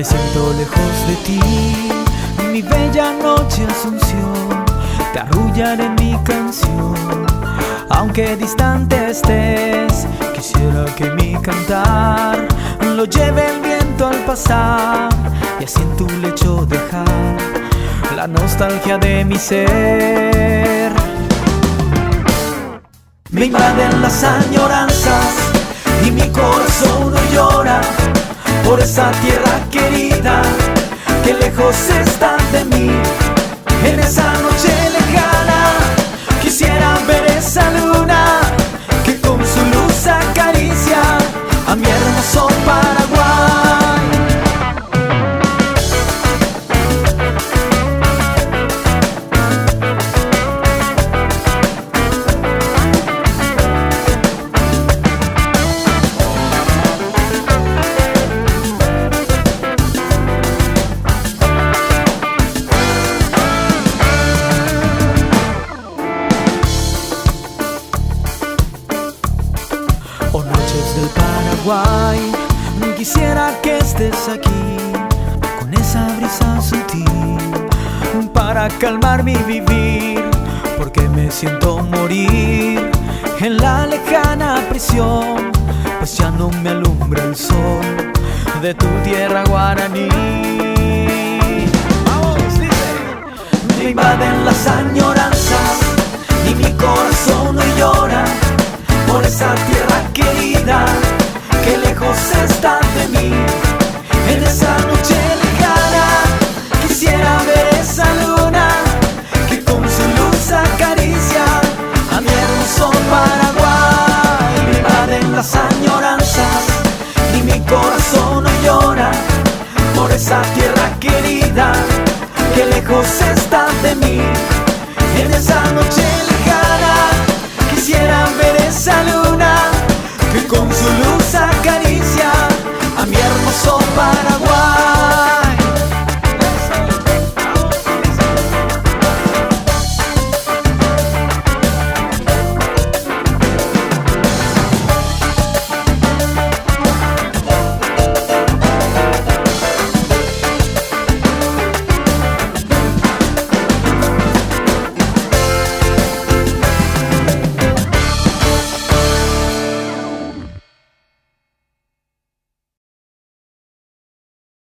Me siento lejos de ti, mi bella noche Asunción, te arrullaré en mi canción. Aunque distante estés, quisiera que mi cantar lo lleve el viento al pasar, y así en tu lecho dejar la nostalgia de mi ser. Me invaden las añoranzas y mi corazón hoy llora por esa tierra querida que lejos está de mí. En esa noche lejana quisiera ver esa luna que con su luz acaricia a mi hermoso Paraguay. Oh noches del Paraguay, quisiera que estés aquí con esa brisa sutil para calmar mi vivir, porque me siento morir en la lejana prisión, pues ya no me alumbra el sol de tu tierra guaraní. Vamos, dice. Me invaden las añoranzas y mi corazón hoy llora por esa tierra querida que lejos está de mí.